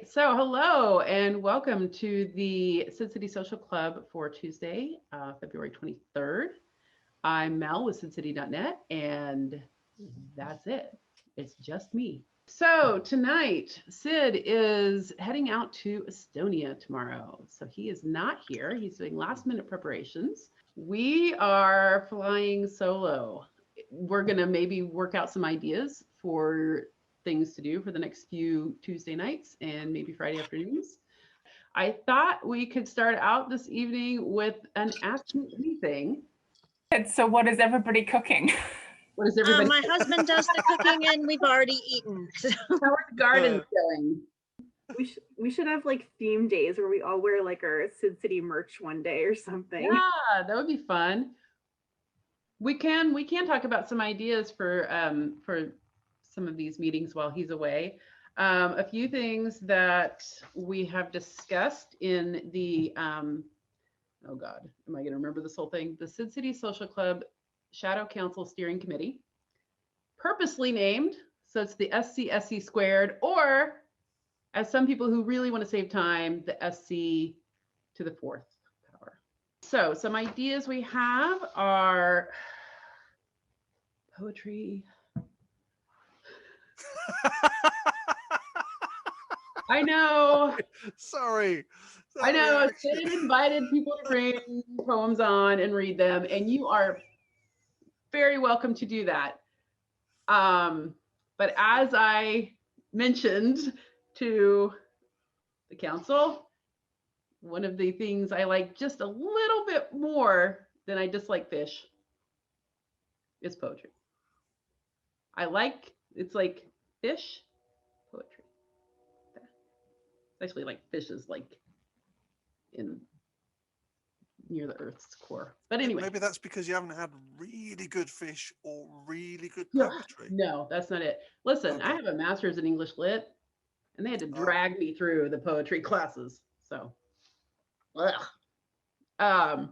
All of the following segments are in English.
So hello and welcome to the SidCity Social Club for Tuesday, February 23rd. I'm Mel with SidCity.net, and that's it. It's just me. So tonight, Sid is heading out to Estonia tomorrow. So he is not here. He's doing last minute preparations. We are flying solo. We're going to maybe work out some ideas for things to do for the next few Tuesday nights and maybe Friday afternoons. I thought we could start out this evening with an Ask Me Anything. So what is everybody cooking? What is everybody my husband does the cooking and we've already eaten. How are the gardens going? We should have like theme days where we all wear like our SidCity merch one day or something. Yeah, that would be fun. We can talk about some ideas for some of these meetings while he's away. A few things that we have discussed in the oh God, am I going to remember this whole thing? The SidCity Social Club Shadow Council Steering Committee, purposely named, so it's the SCSC squared, or as some people who really want to save time, the SC to the fourth power. So some ideas we have are poetry. I know. Sorry. I know. Sid invited people to bring poems on and read them, and you are very welcome to do that. But as I mentioned to the council, one of the things I like just a little bit more than I dislike fish is poetry. It's like fish, poetry. Actually, like fish is like in near the Earth's core. But anyway. Maybe that's because you haven't had really good fish or really good poetry. No, that's not it. Listen, okay. I have a master's in English Lit, and they had to drag me through the poetry classes. So, okay. I'm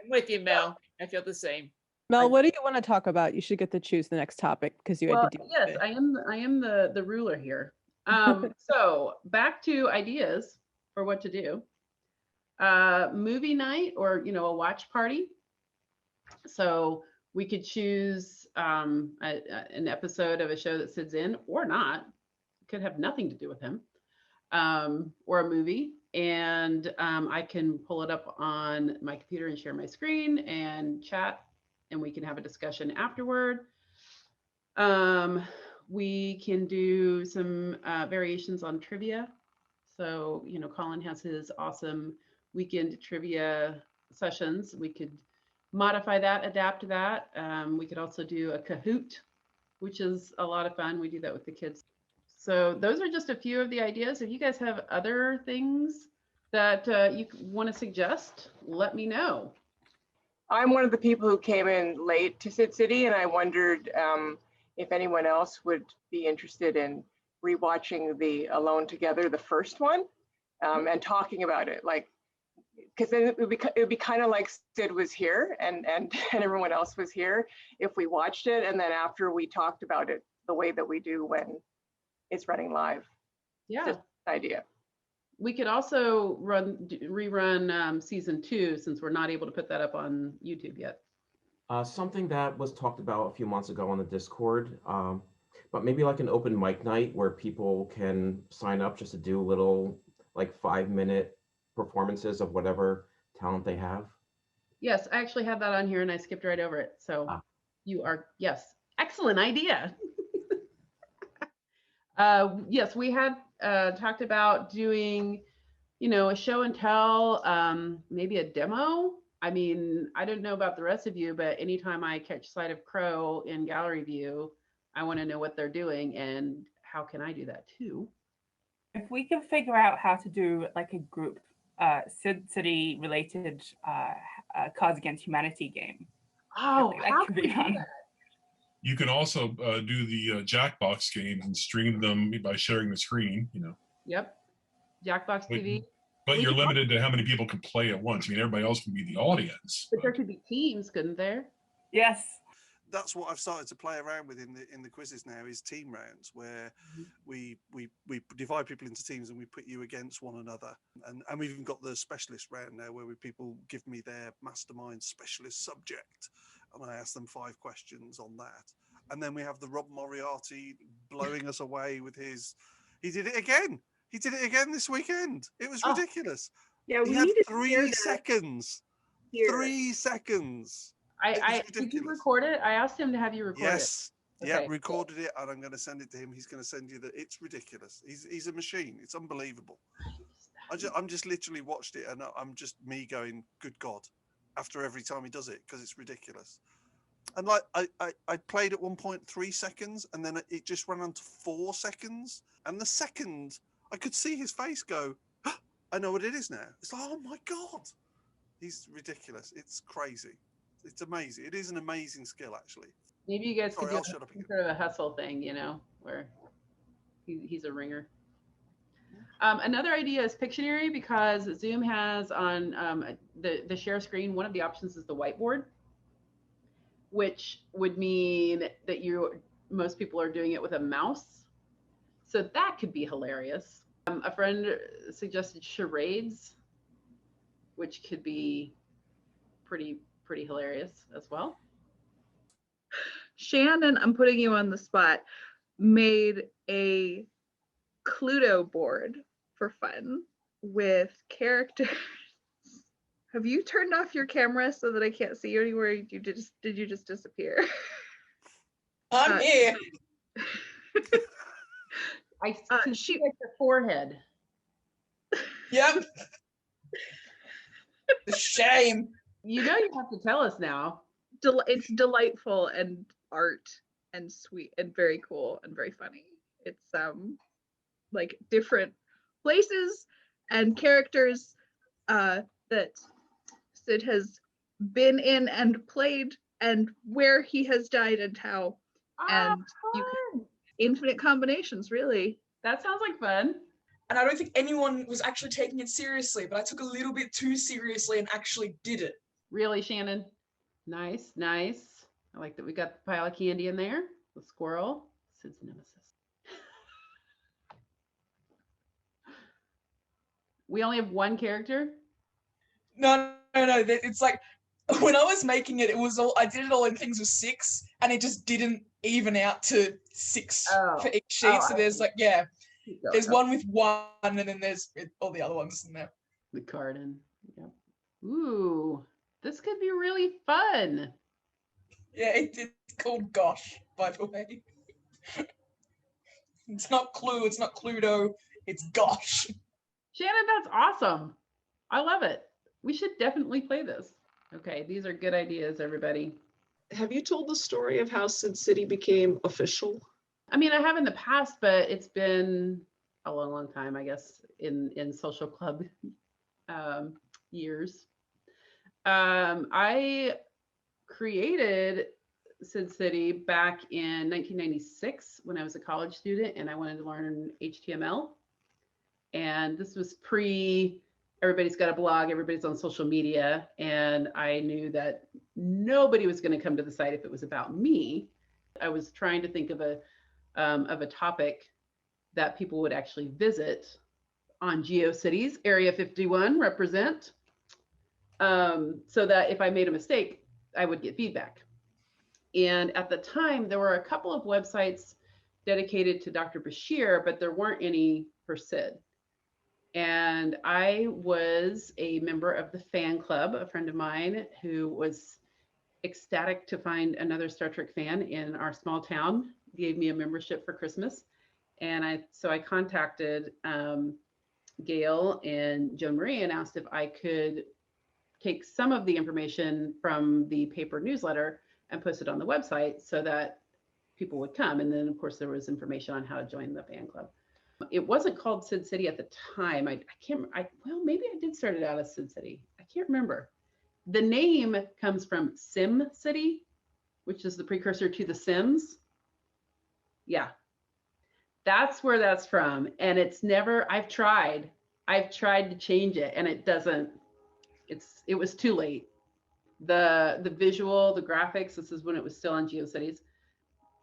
with you, Mel. I feel the same. Mel, what do you want to talk about? You should get to choose the next topic because you had to do yes, I am the ruler here. So back to ideas for what to do. Movie night or a watch party. So we could choose an episode of a show that Sid's in or not. It could have nothing to do with him, or a movie. And I can pull it up on my computer and share my screen and chat, and we can have a discussion afterward. We can do some variations on trivia. So, Colin has his awesome weekend trivia sessions. We could modify that, adapt that. We could also do a Kahoot, which is a lot of fun. We do that with the kids. So those are just a few of the ideas. If you guys have other things that you want to suggest, let me know. I'm one of the people who came in late to SidCity, and I wondered if anyone else would be interested in rewatching the Alone Together, the first one, and talking about it, like, because then it would be kind of like Sid was here and everyone else was here if we watched it, and then after we talked about it the way that we do when it's running live. Yeah, just an idea. We could also rerun season 2 since we're not able to put that up on YouTube yet. Something that was talked about a few months ago on the Discord, but maybe like an open mic night where people can sign up just to do little like 5-minute performances of whatever talent they have. Yes, I actually have that on here and I skipped right over it. So you are, yes, excellent idea. Yes, we had talked about doing, a show and tell, maybe a demo. I mean, I don't know about the rest of you, but anytime I catch sight of Crow in gallery view, I want to know what they're doing and how can I do that too. If we can figure out how to do like a group SidCity related Cards Against Humanity game. Oh, that could be fun. You can also do the Jackbox games and stream them by sharing the screen, Yep. Jackbox TV. But you're limited to how many people can play at once. I mean, everybody else can be the audience. But there could be teams, couldn't there? Yes. that's what I've started to play around with in the quizzes now, is team rounds, where we divide people into teams and we put you against one another. And we've even got the specialist round now, where people give me their mastermind specialist subject, and I ask them 5 questions on that. And then we have the Rob Moriarty blowing us away with his. He did it again. He did it again this weekend. It was ridiculous. Yeah, he we had need to 3 seconds. Here. 3 seconds. Did you record it? I asked him to have you record Yes. it. Yeah, Okay. recorded it, and I'm going to send it to him. He's going to send you that. It's ridiculous. He's a machine. It's unbelievable. I'm just literally watched it, and I'm just me going, good God, after every time he does it, because it's ridiculous. And like I played at 1.3 seconds, and then it just ran on to 4 seconds. And the second, I could see his face go, I know what it is now. It's like, oh my God. He's ridiculous. It's crazy. It's amazing. It is an amazing skill, actually. Maybe you guys could do I'll shut up again. sort of a hustle thing, where he's a ringer. Another idea is Pictionary, because Zoom has on the share screen, one of the options is the whiteboard, which would mean that most people are doing it with a mouse. So that could be hilarious. A friend suggested charades, which could be pretty hilarious as well. Shannon, I'm putting you on the spot, made a Cluedo board for fun with characters. Have you turned off your camera so that I can't see you anywhere? Did you just disappear? I'm here. I can see like your forehead. Yep. The shame. You have to tell us now. It's delightful and art and sweet and very cool and very funny. It's like different places and characters that Sid has been in and played, and where he has died and how. And you can infinite combinations, really. That sounds like fun. And I don't think anyone was actually taking it seriously, but I took a little bit too seriously and actually did it. Really, Shannon? Nice. I like that we got the pile of candy in there. The squirrel. Sid's nemesis. We only have one character? No. It's like, when I was making it, I did it all in things with 6, and it just didn't even out to 6 for each sheet. So there's there's one with 1, and then there's all the other ones in there. The garden. Yep. Ooh, this could be really fun. Yeah, it's called Gosh, by the way. It's not Clue, it's not Cluedo, it's Gosh. Shannon, that's awesome. I love it. We should definitely play this. Okay, these are good ideas, everybody. Have you told the story of how SidCity became official? I mean, I have in the past, but it's been a long time, I guess, in social club years. I created SidCity back in 1996 when I was a college student and I wanted to learn HTML. And this was everybody's got a blog, everybody's on social media, and I knew that nobody was going to come to the site if it was about me. I was trying to think of a topic that people would actually visit on GeoCities, Area 51 represent, so that if I made a mistake, I would get feedback. And at the time, there were a couple of websites dedicated to Dr. Bashir, but there weren't any for Sid. And I was a member of the fan club, a friend of mine who was ecstatic to find another Star Trek fan in our small town, gave me a membership for Christmas. And so I contacted Gail and Joan Marie and asked if I could take some of the information from the paper newsletter and post it on the website so that people would come. And then of course there was information on how to join the fan club. It wasn't called SidCity at the time. Well, maybe I did start it out as SidCity. I can't remember. The name comes from SimCity, which is the precursor to The Sims. Yeah, that's where that's from. And I've tried to change it and it was too late. The visual, the graphics, this is when it was still on GeoCities.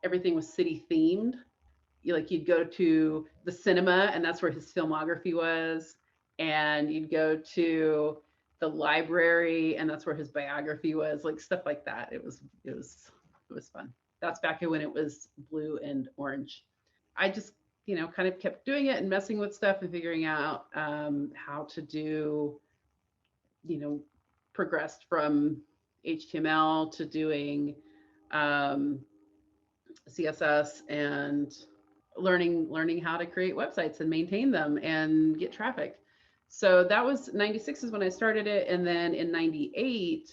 Everything was city themed. You'd go to the cinema and that's where his filmography was. And you'd go to the library and that's where his biography was, like stuff like that. It was fun. That's back when it was blue and orange. I just, kind of kept doing it and messing with stuff and figuring out how to do, progressed from HTML to doing CSS and learning how to create websites and maintain them and get traffic. So that was 96 is when I started it. And then in 98,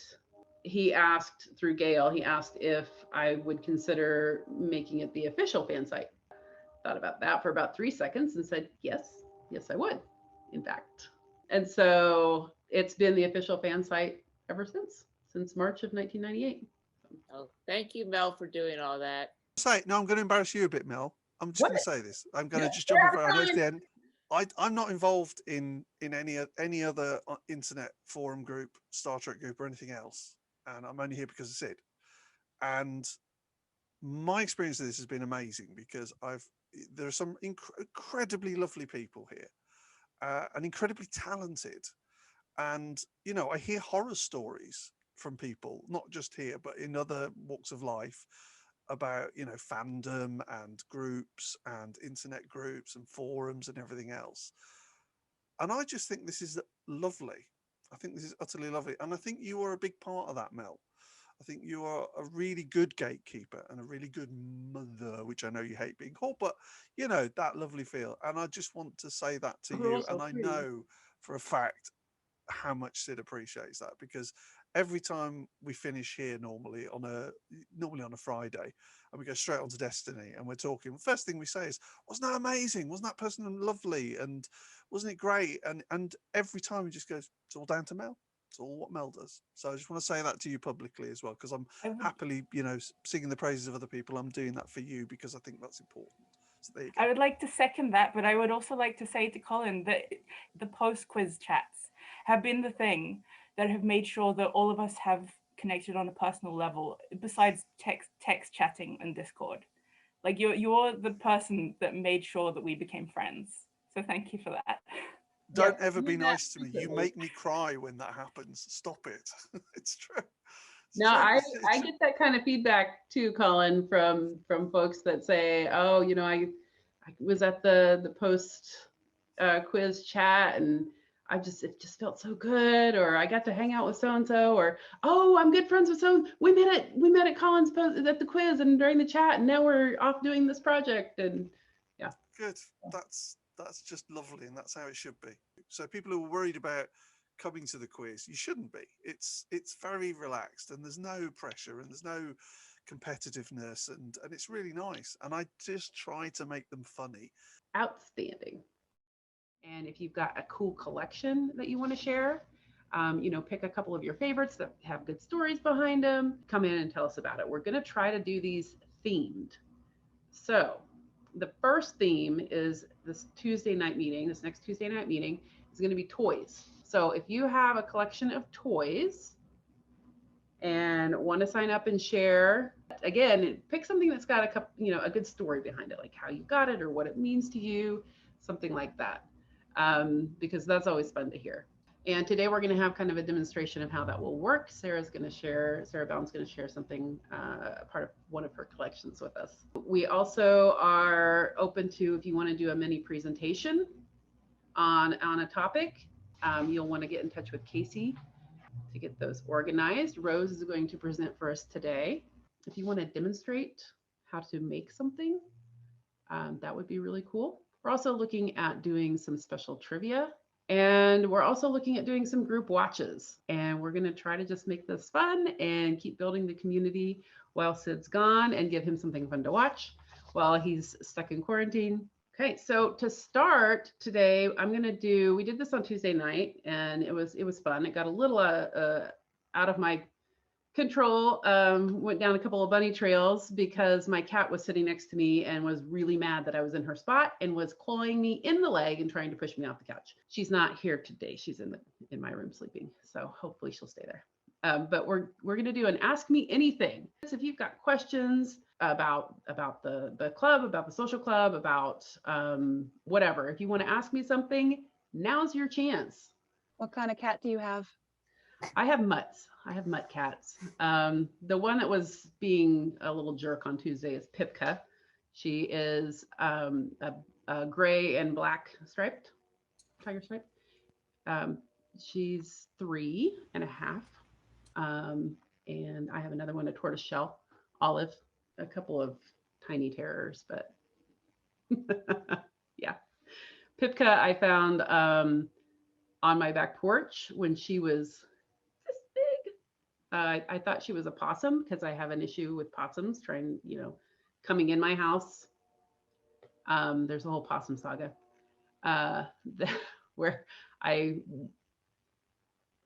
he asked through Gail, he asked if I would consider making it the official fan site. Thought about that for about 3 seconds and said, yes, I would, in fact. And so it's been the official fan site ever since March of 1998. Oh, thank you, Mel, for doing all that. No, I'm going to embarrass you a bit, Mel. I'm just going to say this. I'm going to just jump over. I know it's the end. I'm not involved in any other internet forum group, Star Trek group, or anything else, and I'm only here because of Sid. And my experience of this has been amazing because there are some incredibly lovely people here, and incredibly talented. And I hear horror stories from people, not just here, but in other walks of life, about fandom and groups and internet groups and forums and everything else. And I just think this is lovely. I think this is utterly lovely, and I think you are a big part of that, Mel. I think you are a really good gatekeeper and a really good mother, which I know you hate being called, but that lovely feel. And I just want to say that to you, and I know for a fact how much Sid appreciates that, because every time we finish here normally on a Friday and we go straight on to Destiny and we're talking, first thing we say is, wasn't that amazing? Wasn't that person lovely? And wasn't it great? And every time he just goes, it's all down to Mel. It's all what Mel does. So I just want to say that to you publicly as well, because I'm happily, singing the praises of other people. I'm doing that for you because I think that's important. So there you go. I would like to second that, but I would also like to say to Colin that the post-quiz chats have been the thing that have made sure that all of us have connected on a personal level, besides text chatting and Discord. Like you're the person that made sure that we became friends. So thank you for that. Don't ever be nice to me. You make me cry when that happens. Stop it. It's true. No, I get that kind of feedback too, Colin, from folks that say, oh, I was at the post quiz chat and it just felt so good, or I got to hang out with so-and-so, or, oh, I'm good friends with so, we met at Colin's post at the quiz and during the chat, and now we're off doing this project. And yeah. Good. That's just lovely, and that's how it should be. So people who are worried about coming to the quiz, you shouldn't be. It's very relaxed, and there's no pressure, and there's no competitiveness, and it's really nice. And I just try to make them funny. Outstanding. And if you've got a cool collection that you want to share, pick a couple of your favorites that have good stories behind them, come in and tell us about it. We're going to try to do these themed. So the first theme is this next Tuesday night meeting is going to be toys. So if you have a collection of toys and want to sign up and share, again, pick something that's got a good story behind it, like how you got it or what it means to you, something like that, because that's always fun to hear. And today we're going to have kind of a demonstration of how that will work. Sarah Bound's going to share something, part of one of her collections with us. We also are open to, if you want to do a mini presentation on a topic, you'll want to get in touch with Casey to get those organized. Rose is going to present for us today. If you want to demonstrate how to make something, that would be really cool. We're also looking at doing some special trivia. And we're also looking at doing some group watches, and we're going to try to just make this fun and keep building the community while Sid's gone, and give him something fun to watch while he's stuck in quarantine. Okay, so to start today, we did this on Tuesday night, and it was fun. It got a little out of my control, went down a couple of bunny trails because my cat was sitting next to me and was really mad that I was in her spot and was clawing me in the leg and trying to push me off the couch. She's not here today. She's in my room sleeping. So hopefully she'll stay there. But we're going to do an Ask Me Anything. If you've got questions about the club, about the social club, about whatever, if you want to ask me something, now's your chance. What kind of cat do you have? I have mutts. I have mutt cats. The one that was being a little jerk on Tuesday is Pipka. She is a gray and black striped, tiger striped. She's 3.5. And I have another one, a tortoise shell, olive, a couple of tiny terrors, but yeah. Pipka I found on my back porch when she was this big. I thought she was a possum because I have an issue with possums coming in my house. There's a whole possum saga where I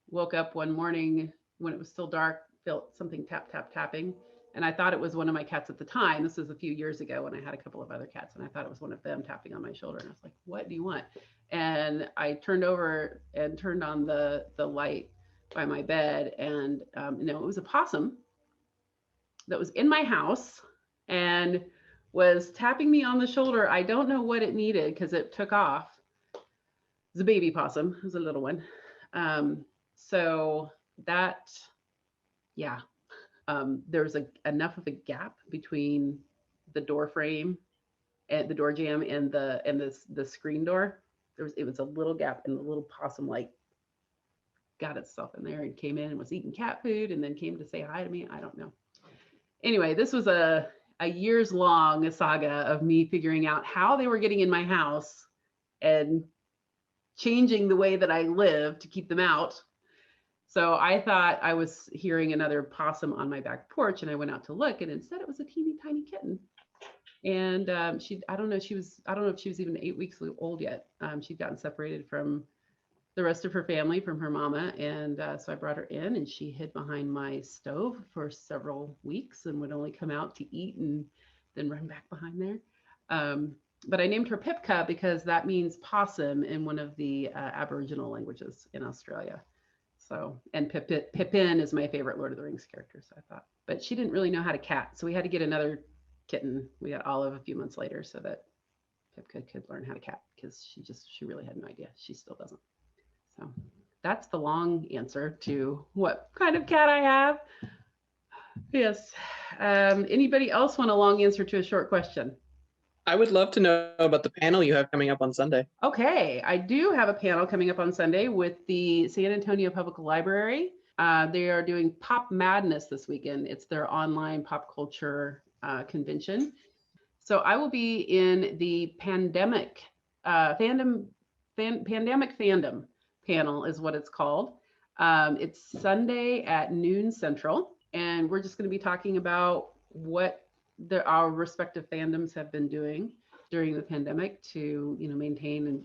woke up one morning when it was still dark, felt something tapping. And I thought it was one of my cats at the time. This was a few years ago when I had a couple of other cats, and I thought it was one of them tapping on my shoulder. And I was like, what do you want? And I turned over and turned on the light by my bed, and it was a possum that was in my house and was tapping me on the shoulder. I don't know what it needed because it took off. It was a baby possum. It was a little one. So that, yeah. There was enough of a gap between the door frame and the door jamb and the screen door. It was a little gap, and the little possum got itself in there and came in and was eating cat food and then came to say hi to me. I don't know. Anyway, this was a years long saga of me figuring out how they were getting in my house and changing the way that I live to keep them out. So I thought I was hearing another possum on my back porch, and I went out to look, and instead it was a teeny tiny kitten. And I don't know if she was even 8 weeks old yet. She'd gotten separated from the rest of her family, from her mama. And so I brought her in, and she hid behind my stove for several weeks and would only come out to eat and then run back behind there. But I named her Pipka because that means possum in one of the Aboriginal languages in Australia. So, and Pippin is my favorite Lord of the Rings character, so I thought. But she didn't really know how to cat, so we had to get another kitten. We got Olive a few months later so that Pipka could learn how to cat, because she really had no idea. She still doesn't. So that's the long answer to what kind of cat I have. Yes. Anybody else want a long answer to a short question? I would love to know about the panel you have coming up on Sunday. Okay, I do have a panel coming up on Sunday with the San Antonio Public Library. They are doing Pop Madness this weekend. It's their online pop culture convention. So I will be in the Pandemic Fandom panel is what it's called. It's Sunday at noon Central, and we're just going to be talking about what our respective fandoms have been doing during the pandemic to maintain and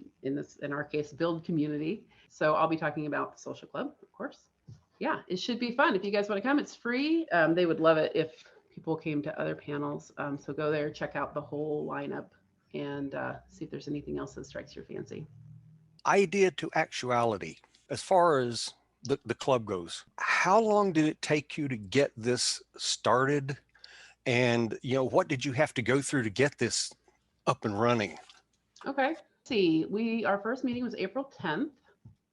in our case build community. So I'll be talking about the social club, of course. Yeah, it should be fun. If you guys want to come, it's free. They would love it if people came to other panels. So go there, check out the whole lineup, and see if there's anything else that strikes your fancy. Idea to actuality, as far as the club goes, how long did it take you to get this started? And, what did you have to go through to get this up and running? Okay. Let's see, our first meeting was April 10th.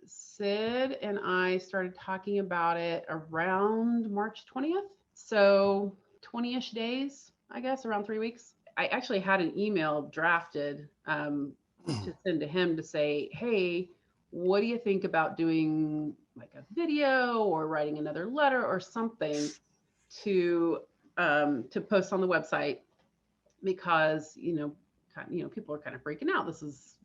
Sid and I started talking about it around March 20th. So 20-ish days, I guess, around 3 weeks. I actually had an email drafted to send to him to say, hey, what do you think about doing like a video or writing another letter or something to post on the website, because people are kind of freaking out.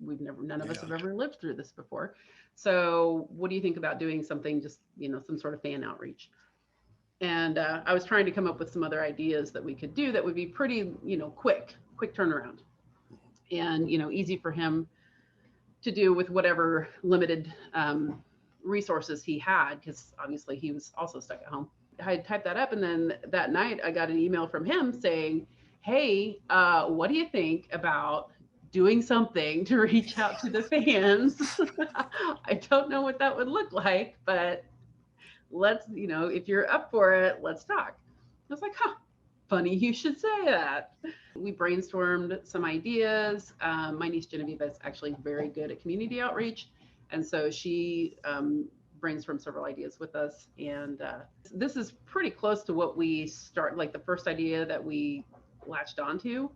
None of us have ever lived through this before. So what do you think about doing something, just some sort of fan outreach? And I was trying to come up with some other ideas that we could do that would be pretty quick turnaround, and easy for him to do with whatever limited resources he had, because obviously he was also stuck at home. I typed that up, and then that night I got an email from him saying, hey, what do you think about doing something to reach out to the fans? I don't know what that would look like, but let's, if you're up for it, let's talk. I was like, huh, funny you should say that. We brainstormed some ideas. My niece Genevieve is actually very good at community outreach. And so she brainstormed several ideas with us. And this is pretty close to what we start, like the first idea that we latched onto.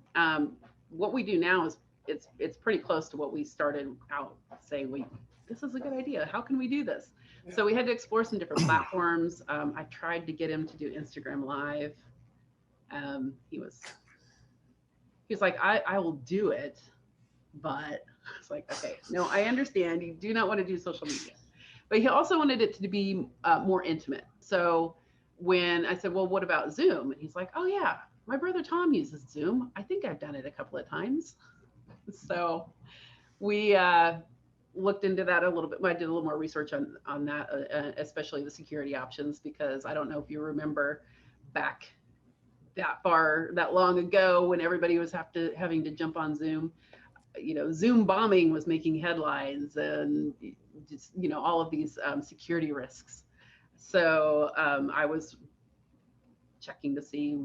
What we do now is it's pretty close to what we started out saying, this is a good idea. How can we do this? Yeah. So we had to explore some different platforms. I tried to get him to do Instagram Live. He was like, I will do it, but it's like, okay, no, I understand. You do not want to do social media, but he also wanted it to be more intimate. So when I said, well, what about Zoom? And he's like, oh yeah, my brother Tom uses Zoom. I think I've done it a couple of times. So we looked into that a little bit. I did a little more research on that, especially the security options, because I don't know if you remember back that long ago when everybody was having to jump on Zoom. Zoom bombing was making headlines, and just, all of these security risks. So I was checking to see,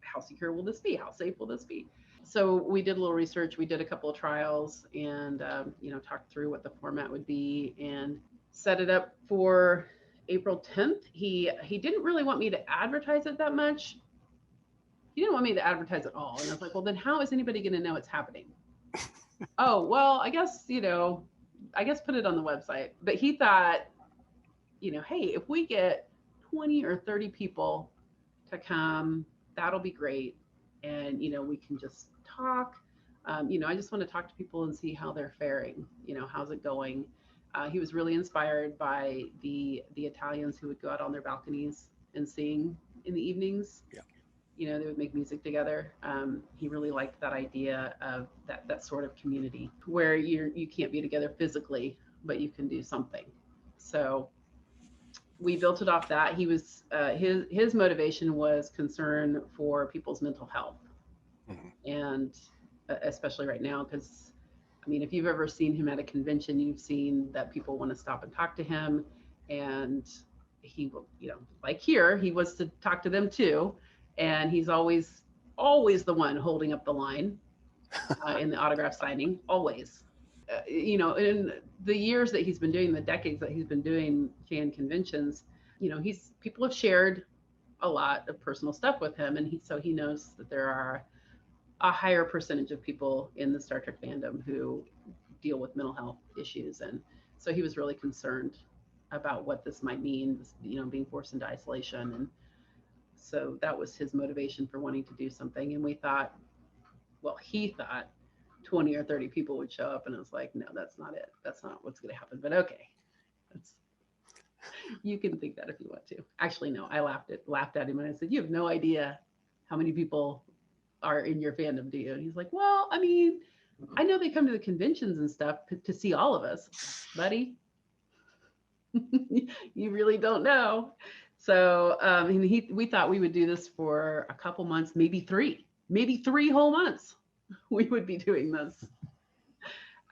how secure will this be? How safe will this be? So we did a little research. We did a couple of trials and, talked through what the format would be and set it up for April 10th. He didn't really want me to advertise it that much. He didn't want me to advertise at all. And I was like, well, then how is anybody going to know it's happening? Oh, well, I guess put it on the website. But he thought, hey, if we get 20 or 30 people to come, that'll be great. And, we can just talk. I just want to talk to people and see how they're faring. How's it going? He was really inspired by the Italians who would go out on their balconies and sing in the evenings. Yeah. They would make music together. He really liked that idea of that sort of community where you can't be together physically, but you can do something. So we built it off that. He was his motivation was concern for people's mental health. Mm-hmm. And especially right now, because if you've ever seen him at a convention, you've seen that people want to stop and talk to him, and he will, like here, he wants to talk to them too, and he's always the one holding up the line in the autograph signing, always. In the years that he's been doing, the decades that he's been doing fan conventions, people have shared a lot of personal stuff with him, and he knows that there are a higher percentage of people in the Star Trek fandom who deal with mental health issues, and so he was really concerned about what this might mean, being forced into isolation, and so that was his motivation for wanting to do something. And he thought 20 or 30 people would show up, and I was like, no, that's not it. That's not what's going to happen. But okay, you can think that if you want to. Actually, no, I laughed at him and I said, you have no idea how many people are in your fandom, do you? And he's like, well, I know they come to the conventions and stuff to see all of us, buddy. You really don't know. So we thought we would do this for a couple months, maybe three whole months. We would be doing this.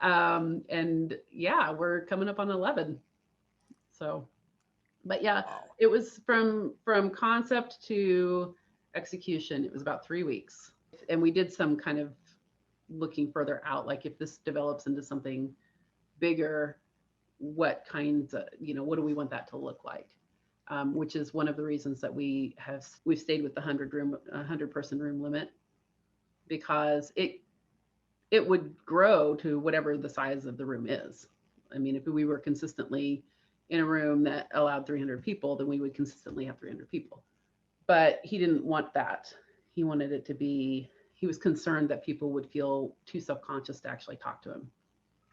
And yeah, we're coming up on 11. So, but yeah, it was from concept to execution. It was about 3 weeks. And we did some kind of looking further out, like if this develops into something bigger, what kinds of, what do we want that to look like? Which is one of the reasons that we've stayed with the 100 person room limit, because it would grow to whatever the size of the room is. If we were consistently in a room that allowed 300 people, then we would consistently have 300 people. But he didn't want that. He wanted it to be, he was concerned that people would feel too self-conscious to actually talk to him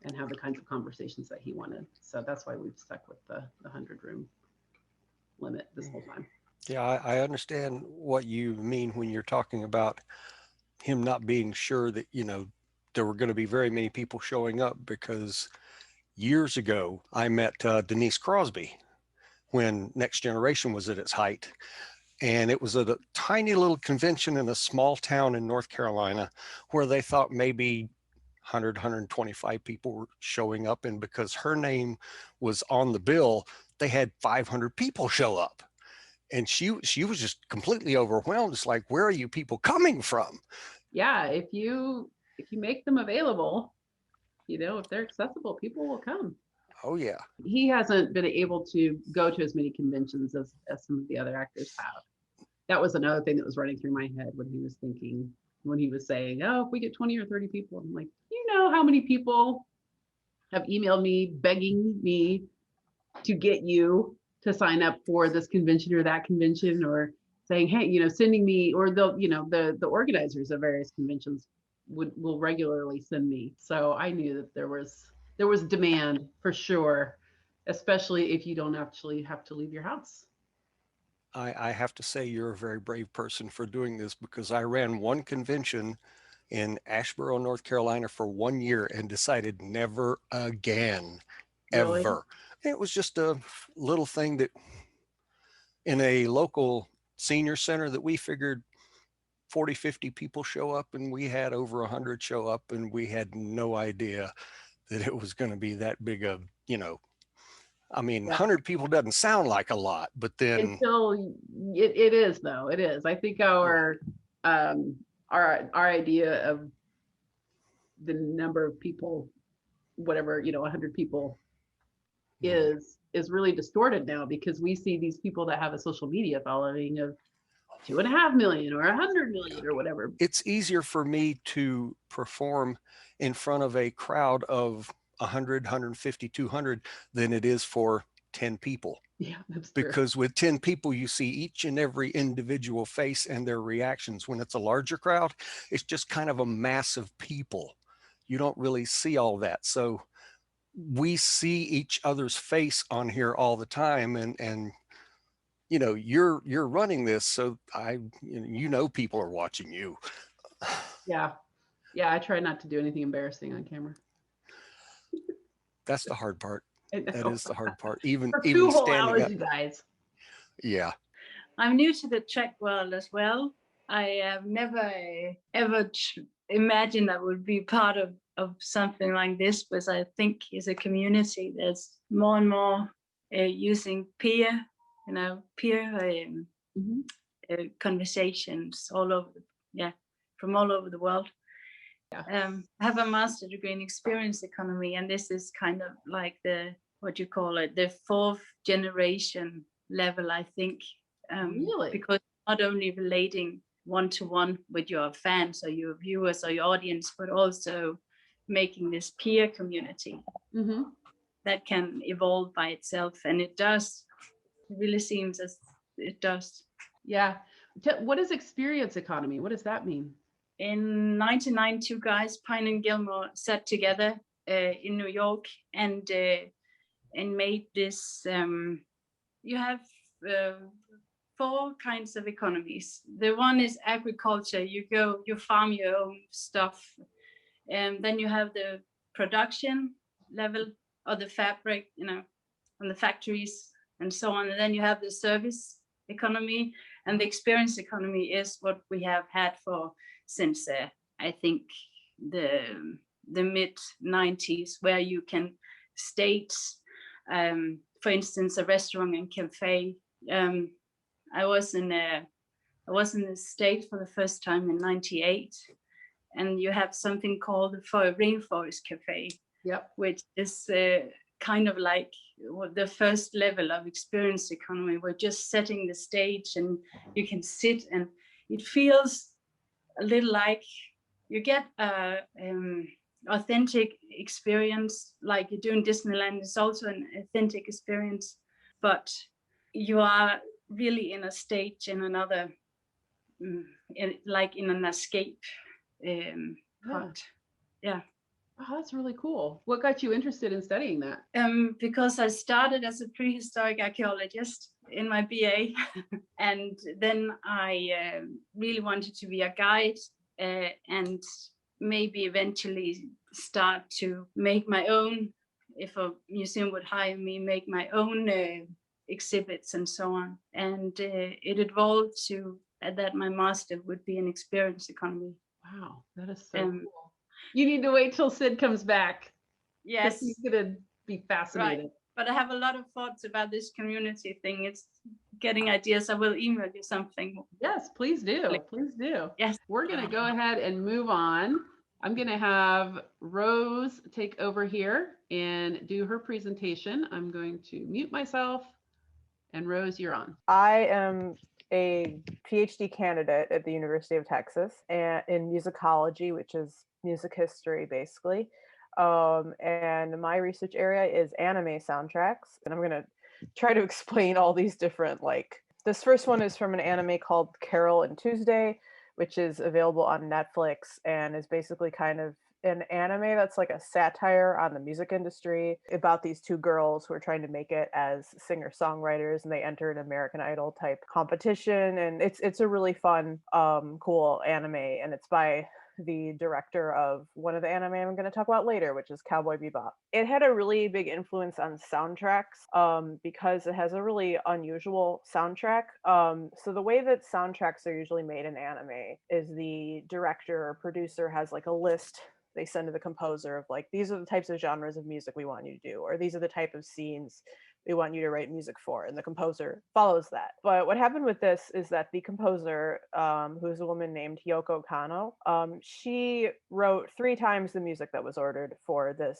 and have the kinds of conversations that he wanted. So that's why we've stuck with the 100 room limit this whole time. Yeah, I understand what you mean when you're talking about him not being sure that, there were going to be very many people showing up, because years ago, I met Denise Crosby when Next Generation was at its height. And it was at a tiny little convention in a small town in North Carolina where they thought maybe 100, 125 people were showing up. And because her name was on the bill, they had 500 people show up. And she was just completely overwhelmed. It's like, where are you people coming from? Yeah, if you make them available, if they're accessible, people will come. Oh yeah. He hasn't been able to go to as many conventions as some of the other actors have. That was another thing that was running through my head when he was saying, oh, if we get 20 or 30 people, I'm like, you know how many people have emailed me begging me to get you to sign up for this convention or that convention, or saying, hey, sending me, or the organizers of various conventions will regularly send me. So I knew that there was demand for sure, especially if you don't actually have to leave your house. I have to say you're a very brave person for doing this, because I ran one convention in Asheboro, North Carolina for 1 year and decided never again, Really? ever. It was just a little thing that in a local senior center that we figured 40, 50 people show up, and we had over 100 show up, and we had no idea that it was going to be that big of, I mean, 100 people doesn't sound like a lot, but then until it is, though. It is. I think our idea of the number of people, whatever, 100 people is really distorted now, because we see these people that have a social media following of 2.5 million or 100 million or whatever. It's easier for me to perform in front of a crowd of 100, 150, 200 than it is for 10 people. Yeah, that's true. Because with 10 people, you see each and every individual face and their reactions. When it's a larger crowd, it's just kind of a mass of people. You don't really see all that. So we see each other's face on here all the time, and you're running this, so people are watching you. Yeah, I try not to do anything embarrassing on camera. That's the hard part. That is the hard part. Even For even 2 whole standing hours, up. you guys. Yeah. I'm new to the Czech world as well. I have never ever imagined I would be part of something like this, but I think it's a community that's more and more using peer conversations all over, from all over the world. I have a master degree in experience economy, and this is kind of like the 4th generation level, I think. Really? Because not only relating one-to-one with your fans or your viewers or your audience, but also making this peer community that can evolve by itself. And it does. It really seems as it does. Yeah. What is experience economy? What does that mean? In 1999, 2 guys, Pine and Gilmore, sat together in New York and made this. You have 4 kinds of economies. The one is agriculture. You farm your own stuff, and then you have the production level or the fabric, on the factories and so on. And then you have the service economy, and the experience economy is what we have had since I think the mid 90s, where you can state, for instance, a restaurant and cafe. I was in the States for the first time in '98, and you have something called the Rainforest Cafe, which is kind of like the first level of experience economy. We're just setting the stage, and you can sit, and it feels a little like you get authentic experience, like you do in Disneyland. It's also an authentic experience, but you are really in a stage in another, like in an escape part. Yeah. Oh, that's really cool. What got you interested in studying that? Because I started as a prehistoric archaeologist in my BA, and then I really wanted to be a guide and maybe eventually start to make my own, if a museum would hire me, make my own exhibits and so on. And it evolved to that my master would be in experience economy. Wow, that is so cool. You need to wait till Sid comes back. Yes. He's going to be fascinated. Right. I have a lot of thoughts about this community thing. It's getting ideas. I will email you something. Yes, please do. Please do. Yes. We're going to go ahead and move on. I'm going to have Rose take over here and do her presentation. I'm going to mute myself. And Rose, you're on. I am a PhD candidate at the University of Texas in musicology, which is music history, basically. And my research area is anime soundtracks. And I'm going to try to explain all these different, this first one is from an anime called Carol and Tuesday, which is available on Netflix and is basically kind of an anime that's like a satire on the music industry about these two girls who are trying to make it as singer-songwriters, and they enter an American Idol type competition. And it's a really fun, cool anime, and it's by the director of one of the anime I'm going to talk about later, which is Cowboy Bebop. It had a really big influence on soundtracks because it has a really unusual soundtrack. So the way that soundtracks are usually made in anime is the director or producer has like a list they send to the composer of like, these are the types of genres of music we want you to do, or these are the type of scenes we want you to write music for, and the composer follows that. But what happened with this is that the composer, who's a woman named Yoko Kanno, she wrote 3 times the music that was ordered for this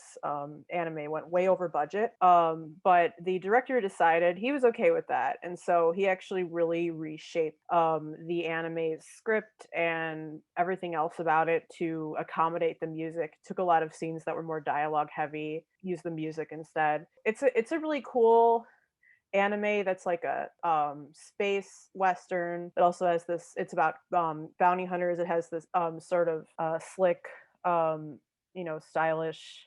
anime, went way over budget. But the director decided he was okay with that, and so he actually really reshaped the anime's script and everything else about it to accommodate the music. Took a lot of scenes that were more dialogue heavy, used the music instead. It's a really cool anime that's like a space western. It also has this, it's about bounty hunters. It has this sort of slick, stylish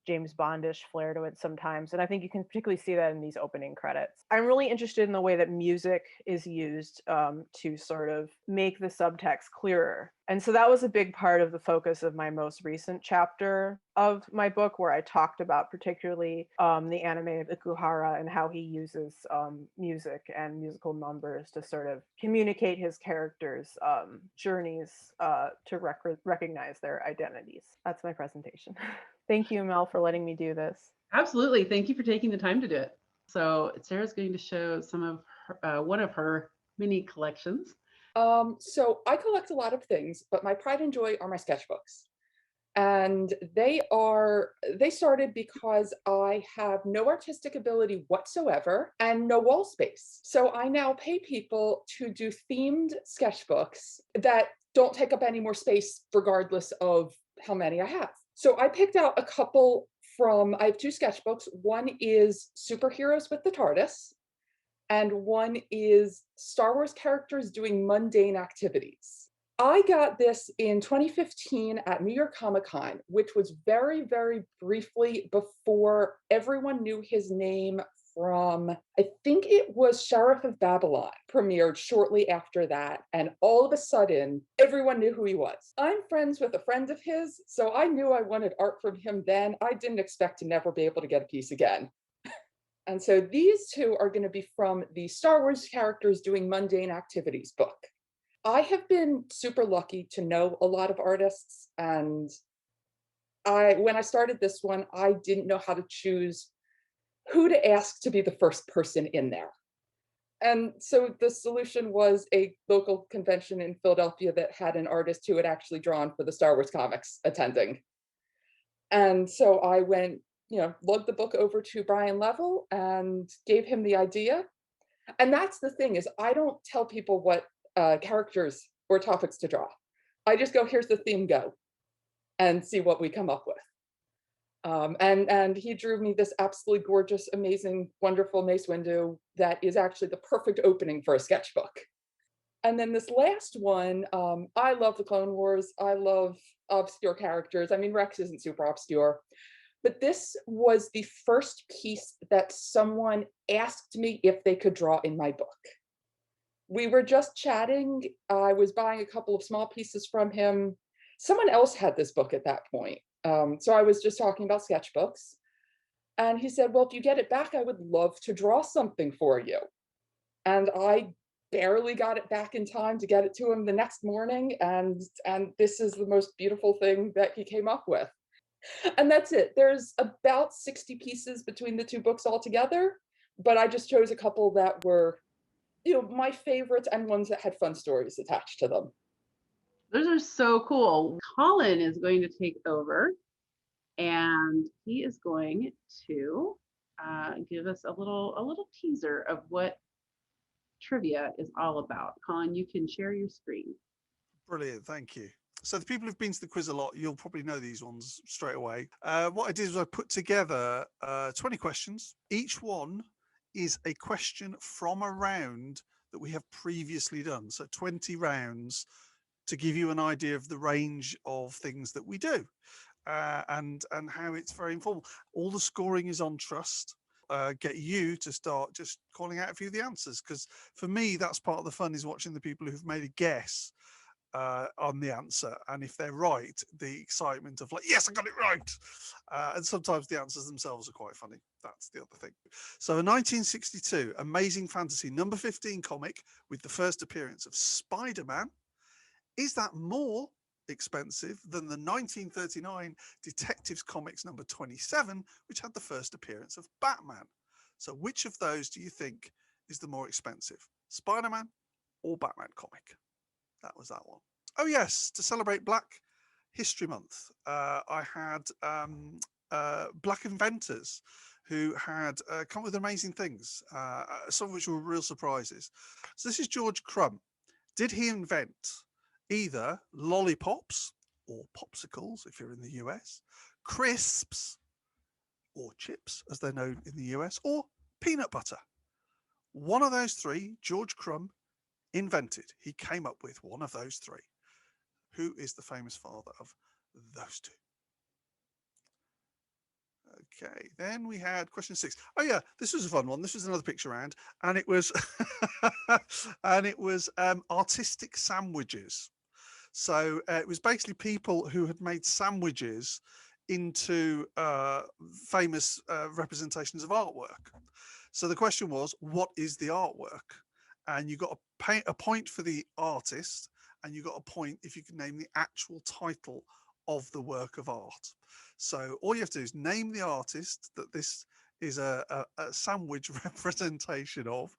James Bondish flair to it sometimes. And I think you can particularly see that in these opening credits. I'm really interested in the way that music is used to sort of make the subtext clearer. And so that was a big part of the focus of my most recent chapter of my book, where I talked about particularly the anime of Ikuhara and how he uses music and musical numbers to sort of communicate his characters' journeys to recognize their identities. That's my presentation. Thank you, Mel, for letting me do this. Absolutely. Thank you for taking the time to do it. So Sarah's going to show some of her, one of her mini collections. So I collect a lot of things, but my pride and joy are my sketchbooks. And they started because I have no artistic ability whatsoever and no wall space. So I now pay people to do themed sketchbooks that don't take up any more space regardless of how many I have. So I picked out a couple I have 2 sketchbooks. One is superheroes with the TARDIS, and one is Star Wars characters doing mundane activities. I got this in 2015 at New York Comic Con, which was very, very briefly before everyone knew his name from, I think it was Sheriff of Babylon, premiered shortly after that. And all of a sudden, everyone knew who he was. I'm friends with a friend of his, so I knew I wanted art from him then. I didn't expect to never be able to get a piece again. And so these 2 are going to be from the Star Wars characters doing mundane activities book. I have been super lucky to know a lot of artists, and when I started this one, I didn't know how to choose who to ask to be the first person in there. And so the solution was a local convention in Philadelphia that had an artist who had actually drawn for the Star Wars comics attending. And so I went, lugged the book over to Brian Level and gave him the idea. And that's the thing, is I don't tell people what characters or topics to draw. I just go, here's the theme, go, and see what we come up with. And he drew me this absolutely gorgeous, amazing, wonderful Mace Windu that is actually the perfect opening for a sketchbook. And then this last one, I love the Clone Wars. I love obscure characters. I mean, Rex isn't super obscure, but this was the first piece that someone asked me if they could draw in my book. We were just chatting. I was buying a couple of small pieces from him. Someone else had this book at that point. So I was just talking about sketchbooks. And he said, well, if you get it back, I would love to draw something for you. And I barely got it back in time to get it to him the next morning. And this is the most beautiful thing that he came up with. And that's it. There's about 60 pieces between the two books altogether, but I just chose a couple that were, you know, my favorites and ones that had fun stories attached to them. Those are so cool. Colin is going to take over, and he is going to give us a little teaser of what trivia is all about. Colin, you can share your screen. Brilliant, thank you. So the people who've been to the quiz a lot, you'll probably know these ones straight away. What I did was I put together 20 questions. Each one is a question from a round that we have previously done. So 20 rounds to give you an idea of the range of things that we do and how it's very informal. All the scoring is on trust. Get you to start just calling out a few of the answers, because for me, that's part of the fun, is watching the people who've made a guess on the answer, and if they're right, the excitement of like, yes, I got it right. And sometimes the answers themselves are quite funny. That's the other thing. So a 1962 Amazing Fantasy number 15 comic with the first appearance of Spider-Man, is that more expensive than the 1939 Detectives Comics number 27, which had the first appearance of Batman? So which of those do you think is the more expensive, Spider-Man or Batman comic? That was that one. Oh yes, to celebrate Black History Month, I had Black inventors who had come up with amazing things, some of which were real surprises. So this is George Crumb. Did he invent either lollipops or popsicles, if you're in the US, crisps or chips, as they're known in the US, or peanut butter? One of those three, George Crumb invented. He came up with one of those three. Who is the famous father of those two? Okay, then we had question 6. Oh yeah, this was a fun one. This was another picture round, and it was artistic sandwiches. So it was basically people who had made sandwiches into famous representations of artwork. So the question was, what is the artwork? And you got a point for the artist, and you got a point if you can name the actual title of the work of art. So all you have to do is name the artist that this is a sandwich representation of,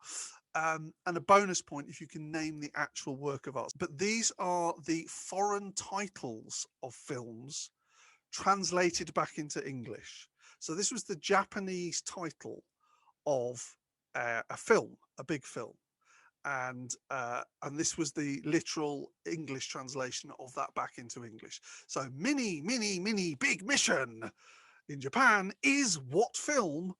and a bonus point if you can name the actual work of art. But these are the foreign titles of films translated back into English. So this was the Japanese title of a film, a big film. And this was the literal English translation of that back into English. So mini, big mission in Japan is what film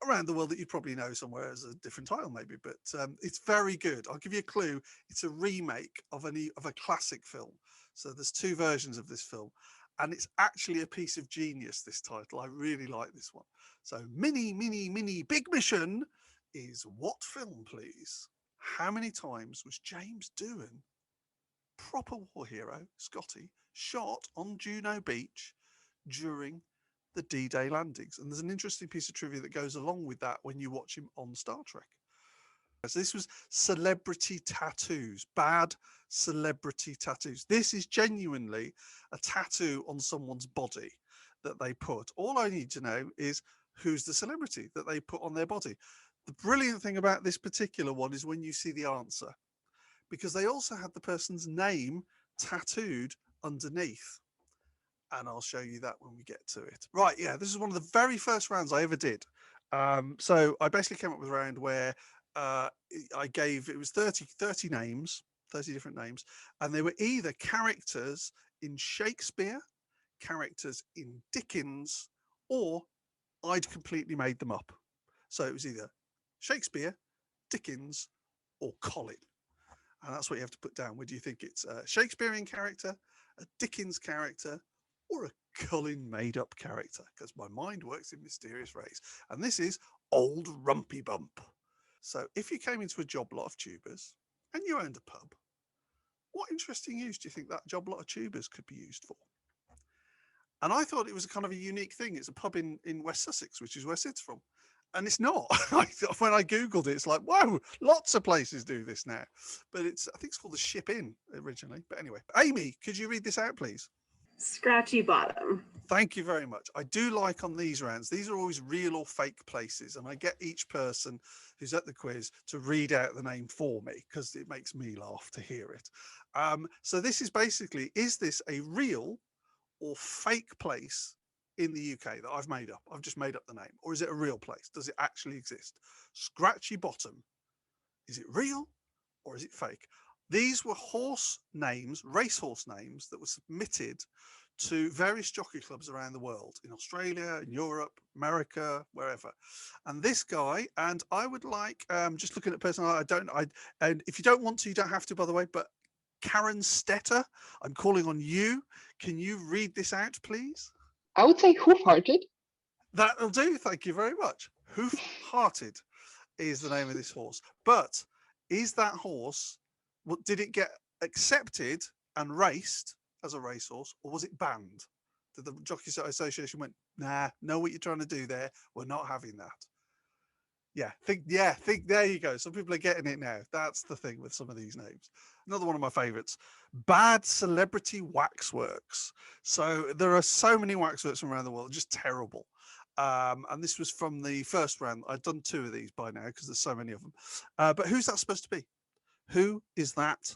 around the world that you probably know somewhere as a different title maybe, but it's very good. I'll give you a clue. It's a remake of a classic film. So there's 2 versions of this film, and it's actually a piece of genius, this title. I really like this one. So mini, big mission is what film, please? How many times was James Doohan, proper war hero, Scotty, shot on Juno Beach during the D-Day landings? And there's an interesting piece of trivia that goes along with that when you watch him on Star Trek. So this was celebrity tattoos, bad celebrity tattoos. This is genuinely a tattoo on someone's body that they put. All I need to know is who's the celebrity that they put on their body. The brilliant thing about this particular one is when you see the answer, because they also had the person's name tattooed underneath. And I'll show you that when we get to it. Right, yeah, this is one of the very first rounds I ever did. So I basically came up with a round where I gave, it was 30 names, 30 different names, and they were either characters in Shakespeare, characters in Dickens, or I'd completely made them up. So it was either Shakespeare, Dickens, or Colin. And that's what you have to put down. Whether you think it's a Shakespearean character, a Dickens character, or a Colin made-up character, because my mind works in mysterious ways. And this is Old Rumpy Bump. So if you came into a job lot of tubers and you owned a pub, what interesting use do you think that job lot of tubers could be used for? And I thought it was a kind of a unique thing. It's a pub in West Sussex, which is where Sid's from. And it's not. When I Googled it, it's like, whoa, lots of places do this now. But I think it's called the Ship Inn originally. But anyway, Amy, could you read this out, please? Scratchy Bottom. Thank you very much. I do like on these rounds, these are always real or fake places, and I get each person who's at the quiz to read out the name for me because it makes me laugh to hear it. So this is basically, is this a real or fake place in the UK that I've made up? I've just made up the name. Or is it a real place? Does it actually exist? Scratchy Bottom. Is it real or is it fake? These were horse names, racehorse names that were submitted to various jockey clubs around the world, in Australia, in Europe, America, wherever. And this guy, and I would like, just looking at personality, and if you don't want to, you don't have to, by the way, but Karen Stetter, I'm calling on you. Can you read this out, please? I would say hoof-hearted. That'll do. Thank you very much. Hoof-hearted is the name of this horse. But is that horse, did it get accepted and raced as a racehorse, or was it banned? Did the Jockey Association went, nah, know what you're trying to do there? We're not having that. Yeah, think there you go. Some people are getting it now. That's the thing with some of these names. Another one of my favorites, Bad Celebrity Waxworks. So there are so many waxworks from around the world, just terrible. And this was from the first round. I've done 2 of these by now because there's so many of them. But who's that supposed to be? Who is that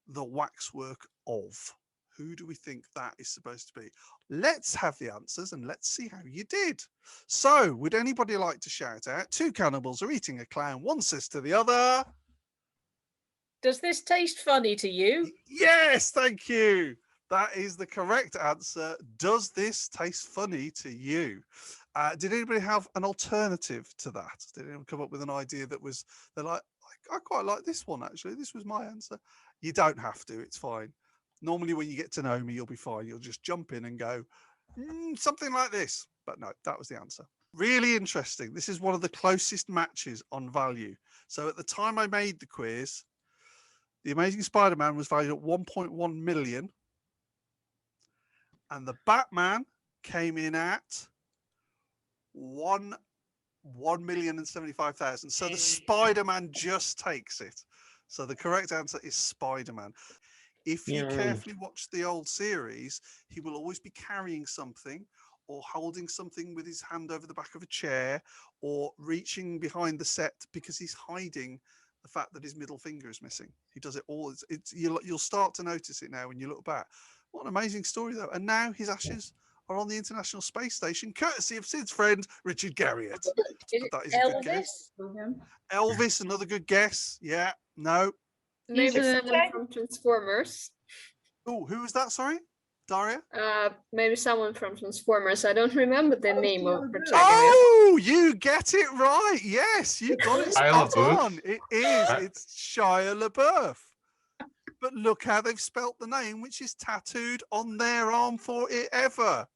the waxwork of? Who do we think that is supposed to be? Let's have the answers and let's see how you did. So, would anybody like to shout out? 2 cannibals are eating a clown. One says to the other, does this taste funny to you? Yes, thank you. That is the correct answer. Does this taste funny to you? Did anybody have an alternative to that? Did anyone come up with an idea that was, they're like, I quite like this one, actually. This was my answer. You don't have to. It's fine. Normally, when you get to know me, you'll be fine. You'll just jump in and go, something like this. But no, that was the answer. Really interesting. This is one of the closest matches on value. So at the time I made the quiz, The Amazing Spider-Man was valued at 1.1 million. And the Batman came in at 1,075,000. So the Spider-Man just takes it. So the correct answer is Spider-Man. If you carefully watch the old series, he will always be carrying something or holding something with his hand over the back of a chair or reaching behind the set because he's hiding the fact that his middle finger is missing. He does it all. You'll start to notice it now when you look back. What an amazing story, though. And now his ashes are on the International Space Station, courtesy of Sid's friend, Richard Garriott. That is a good guess. Elvis, another good guess. Yeah, no. Maybe someone from Transformers. Oh, who was that? Sorry, Daria? Maybe someone from Transformers. I don't remember the name of protagonist. Oh, you get it right. Yes, you got it spot on. It is. It's Shia LaBeouf. But look how they've spelt the name, which is tattooed on their arm for it ever.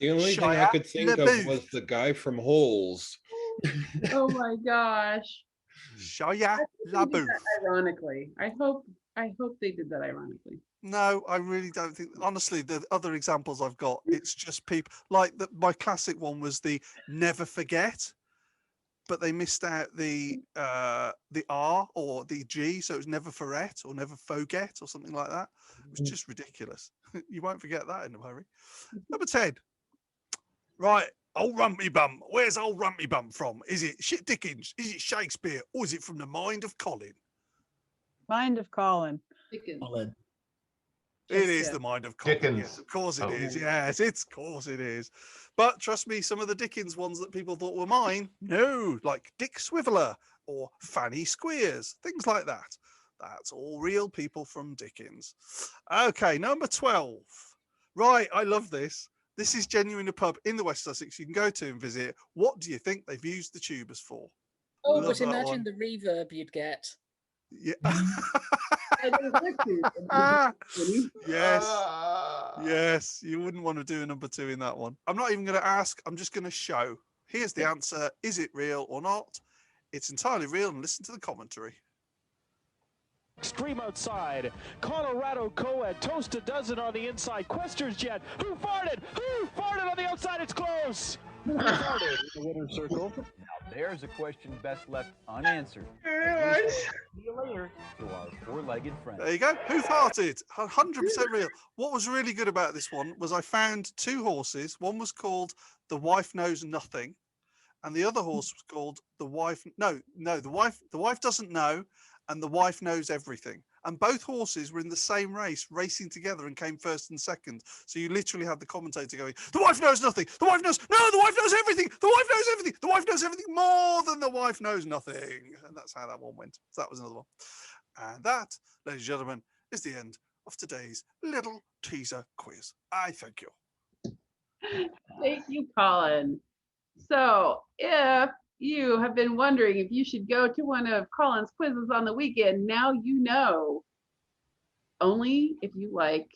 The only thing I could think of was the guy from Holes. Oh my gosh. Shia LaBeouf. Ironically, I hope they did that ironically. No, I really don't think. Honestly, the other examples I've got, it's just people like my classic one was the never forget, but they missed out the R or the G, so it was never forget or never forget or something like that. It was just ridiculous. You won't forget that in a hurry. Number 10. Right. Old Rumpy Bum. Where's Old Rumpy Bum from? Is it Dickens? Is it Shakespeare? Or is it from the mind of Colin? Mind of Colin. Colin. It is the mind of Colin. Dickens. Yes, of course it is. Yes, of course it is. But trust me, some of the Dickens ones that people thought were mine, no, like Dick Swiveller or Fanny Squeers, things like that. That's all real people from Dickens. Okay, number 12. Right, I love this. This is genuine a pub in the West Sussex you can go to and visit. What do you think they've used the tubers for? Oh, but imagine the reverb you'd get. Yeah. Yes, you wouldn't want to do a number 2 in that one. I'm not even going to ask. I'm just going to show. Here's the answer. Is it real or not? It's entirely real, and listen to the commentary. Extreme outside. Colorado co-ed. Toast a dozen on the inside. Quester's jet. Who farted? Who farted on the outside? It's close. Who farted in the winner's circle? There's a question best left unanswered. As we say, see you later to our four-legged friend. There you go. Who farted? 100% real. What was really good about this one was I found two horses. One was called The Wife Knows Nothing, and the other horse was called The Wife. No, the wife doesn't know, and the wife knows everything. And both horses were in the same race, racing together, and came first and second. So you literally had the commentator going, "The wife knows nothing. The wife knows the wife knows everything. The wife knows everything. The wife knows everything more than the wife knows nothing." And that's how that one went. So that was another one. And that, ladies and gentlemen, is the end of today's little teaser quiz. I thank you. Thank you, Colin. So if you have been wondering if you should go to one of Colin's quizzes on the weekend, now you know. Only if you like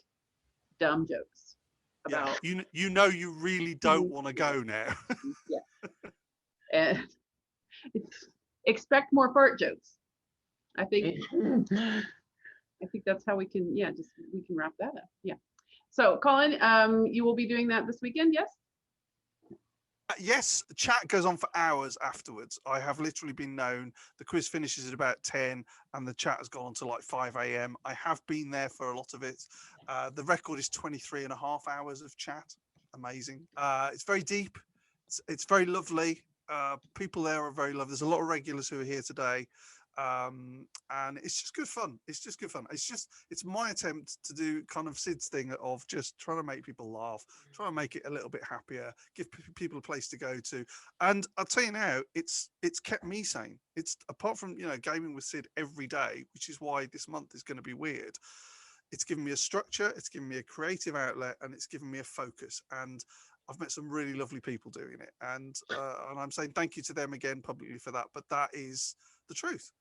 dumb jokes about. Yeah, you know you really don't want to go now. Yeah. And expect more fart jokes. I think that's how we can we can wrap that up. Yeah. So Colin, you will be doing that this weekend, yes? Yes, the chat goes on for hours afterwards. I have literally been known. The quiz finishes at about 10 and the chat has gone on to like 5 a.m. I have been there for a lot of it. The record is 23 and a half hours of chat. Amazing. It's very deep. It's very lovely. People there are very lovely. There's a lot of regulars who are here today. And it's just good fun. It's my attempt to do kind of Sid's thing of just trying to make people laugh, trying to make it a little bit happier, give people a place to go to. And I'll tell you now, it's kept me sane. It's apart from, gaming with Sid every day, which is why this month is going to be weird. It's given me a structure, it's given me a creative outlet, and it's given me a focus. And I've met some really lovely people doing it. And I'm saying thank you to them again publicly for that. But that is the truth.